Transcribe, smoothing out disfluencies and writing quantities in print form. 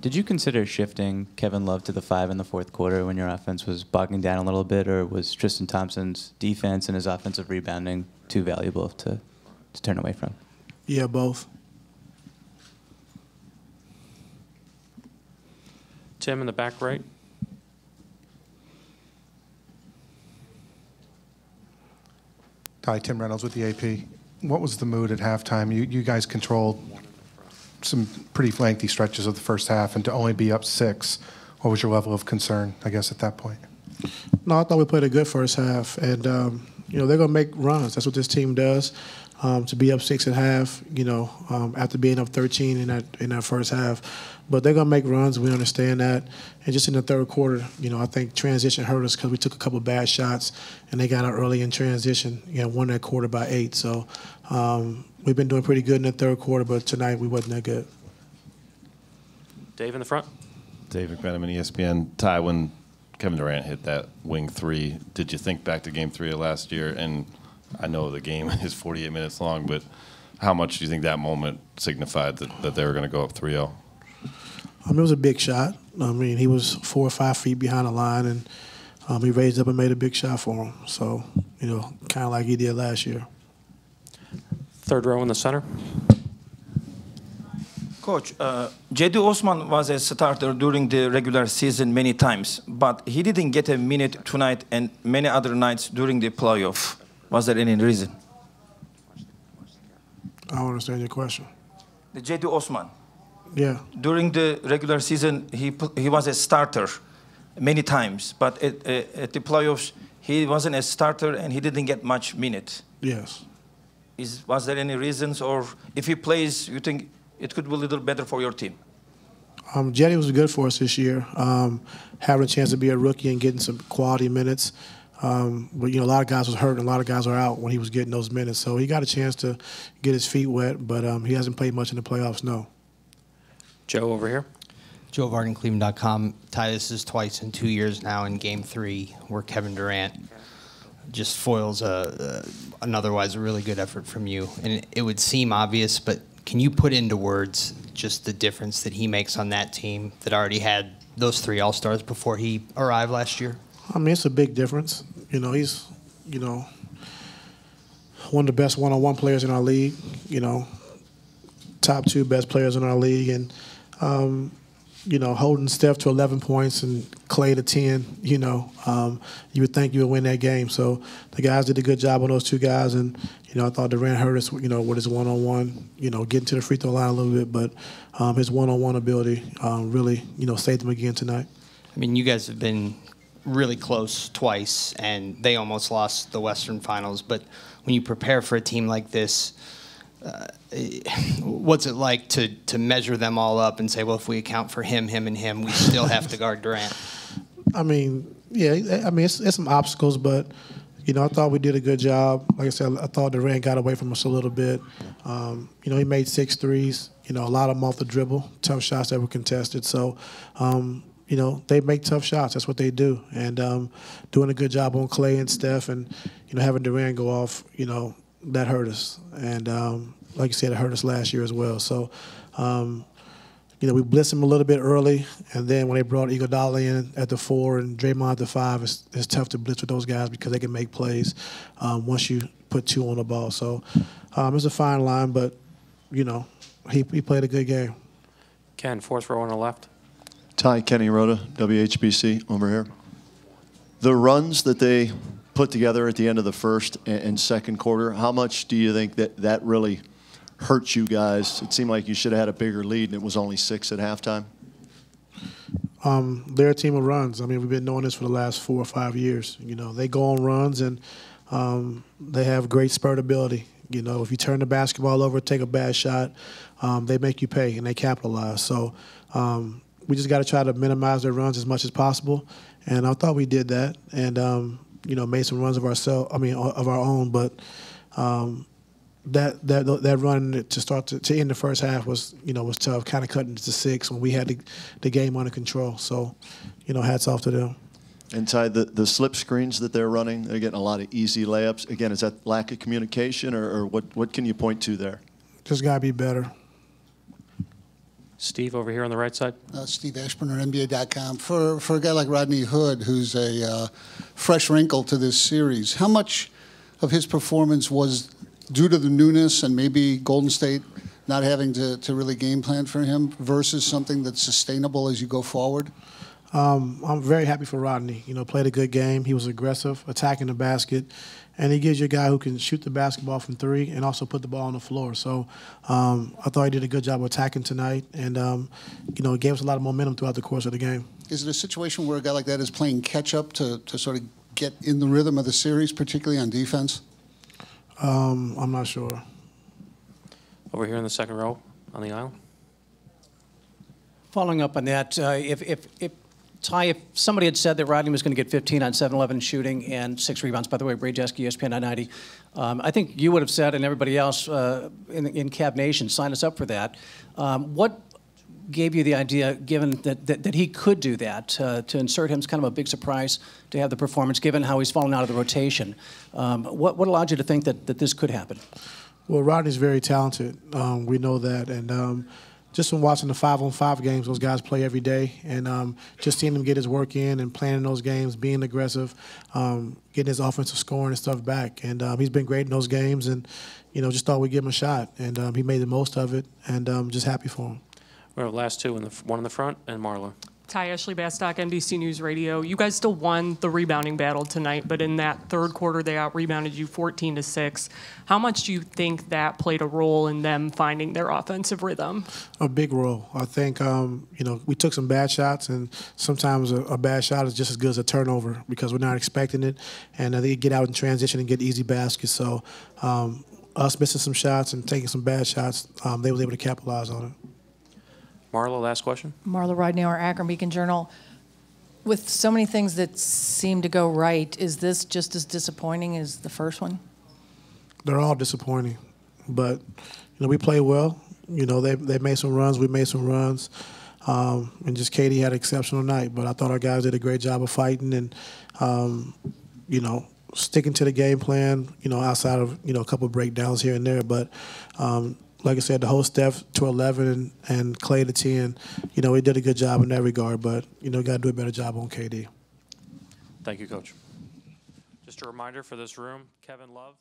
Did you consider shifting Kevin Love to the 5 in the fourth quarter when your offense was bogging down a little bit, or was Tristan Thompson's defense and his offensive rebounding too valuable to turn away from? Yeah, both. Tim in the back right. Hi, Tim Reynolds with the AP. What was the mood at halftime? You guys controlled some pretty lengthy stretches of the first half, and to only be up 6, what was your level of concern, I guess, at that point? No, I thought we played a good first half, and you know, they're going to make runs. That's what this team does. To be up 6 at half, you know, after being up 13 in that first half, but they're going to make runs. We understand that. And just in the third quarter, you know, I think transition hurt us because we took a couple bad shots, and they got out early in transition. You know, won that quarter by 8. So we've been doing pretty good in the third quarter, but tonight we wasn't that good. Dave in the front. Dave McMenamin, ESPN. Ty, when Kevin Durant hit that wing 3, did you think back to Game 3 of last year? And I know the game is 48 minutes long, but how much do you think that moment signified that they were going to go up 3-0? It was a big shot. I mean, he was 4 or 5 feet behind the line, and he raised up and made a big shot for him. So, you know, kind of like he did last year. Third row in the center. Coach, Cedi Osman was a starter during the regular season many times, but he didn't get a minute tonight and many other nights during the playoff. Was there any reason? I don't understand your question. The Cedi Osman. Yeah. During the regular season, he was a starter many times, but at the playoffs, he wasn't a starter and he didn't get much minute. Yes. Was there any reasons, or if he plays, you think it could be a little better for your team? Cedi was good for us this year, having a chance to be a rookie and getting some quality minutes. But, you know, a lot of guys was hurt and a lot of guys are out when he was getting those minutes. So he got a chance to get his feet wet, but he hasn't played much in the playoffs, no. Joe over here. Joe Varden, cleveland.com. Ty, this is twice in 2 years now in Game 3 where Kevin Durant just foils an otherwise a really good effort from you. And it would seem obvious, but can you put into words just the difference that he makes on that team that already had those 3 All-Stars before he arrived last year? I mean, it's a big difference. You know, he's, you know, one of the best one-on-one players in our league, you know, top 2 best players in our league. And, you know, holding Steph to 11 points and Clay to 10, you know, you would think you would win that game. So the guys did a good job on those 2 guys. And, you know, I thought Durant hurt us, you know, with his one-on-one, you know, getting to the free throw line a little bit. But his one-on-one ability really, you know, saved him again tonight. I mean, you guys have been really close twice, and they almost lost the Western Finals. But when you prepare for a team like this, what's it like to measure them all up and say, well, if we account for him, and him, we still have to guard Durant? I mean, yeah, I mean, it's some obstacles, but, you know, I thought we did a good job. Like I said, I thought Durant got away from us a little bit. You know, he made 6 threes, you know, a lot of them off the dribble, tough shots that were contested. So, you know, they make tough shots. That's what they do. And doing a good job on Clay and Steph, and, you know, having Durant go off, you know, that hurt us. And like you said, it hurt us last year as well. So, you know, we blitzed him a little bit early, and then when they brought Iguodala in at the 4 and Draymond at the 5, it's tough to blitz with those guys because they can make plays once you put 2 on the ball. So it's a fine line, but, you know, he played a good game. Ken, fourth row on the left. Ty, Kenny Rhoda, WHBC, over here. The runs that they put together at the end of the first and second quarter, how much do you think that really hurt you guys? It seemed like you should have had a bigger lead, and it was only 6 at halftime. They're a team of runs. I mean, we've been knowing this for the last 4 or 5 years. You know, they go on runs, and they have great spurt ability. You know, if you turn the basketball over, take a bad shot, they make you pay, and they capitalize. So we just got to try to minimize their runs as much as possible, and I thought we did that, and you know, made some runs of of our own. But that run to end the first half was, you know, was tough. Kind of cutting to 6 when we had the game under control. So, you know, hats off to them. And Ty, the slip screens that they're running, they're getting a lot of easy layups. Again, is that lack of communication, or what can you point to there? Just gotta be better. Steve over here on the right side. Steve Ashburner, NBA.com. For a guy like Rodney Hood, who's a fresh wrinkle to this series, how much of his performance was due to the newness and maybe Golden State not having to really game plan for him versus something that's sustainable as you go forward? I'm very happy for Rodney. You know, played a good game. He was aggressive, attacking the basket, and he gives you a guy who can shoot the basketball from three and also put the ball on the floor. So I thought he did a good job of attacking tonight, and you know, it gave us a lot of momentum throughout the course of the game. Is it a situation where a guy like that is playing catch up to sort of get in the rhythm of the series, particularly on defense? I'm not sure. Over here in the second row on the aisle. Following up on that, Ty, if somebody had said that Rodney was going to get 15 on 7-11 shooting and 6 rebounds, by the way, Brady Jeske, ESPN 990, I think you would have said, and everybody else in Cav Nation, sign us up for that. What gave you the idea, given that he could do that, to insert him? It's kind of a big surprise to have the performance, given how he's fallen out of the rotation. What allowed you to think that this could happen? Well, Rodney's very talented. We know that, and just from watching the 5-on-5 games, those guys play every day, and just seeing him get his work in and playing in those games, being aggressive, getting his offensive scoring and stuff back. And he's been great in those games, and you know, just thought we'd give him a shot, and he made the most of it, and just happy for him. We're last two, one in the front, and Marla. Ty, Ashley Bastock, NBC News Radio. You guys still won the rebounding battle tonight, but in that third quarter, they out-rebounded you 14-6. How much do you think that played a role in them finding their offensive rhythm? A big role. I think, you know, we took some bad shots, and sometimes a bad shot is just as good as a turnover because we're not expecting it, and they get out in transition and get easy baskets. So us missing some shots and taking some bad shots, they were able to capitalize on it. Marla, last question. Marla Ridenour, Akron Beacon Journal. With so many things that seem to go right, is this just as disappointing as the first one? They're all disappointing, but you know, we played well. You know, they made some runs, we made some runs, and just Katie had an exceptional night. But I thought our guys did a great job of fighting and you know, sticking to the game plan. You know, outside of a couple of breakdowns here and there, but. Like I said, the whole Steph to 11 and Clay to 10, you know, he did a good job in that regard, but, you know, got to do a better job on KD. Thank you, Coach. Just a reminder for this room, Kevin Love.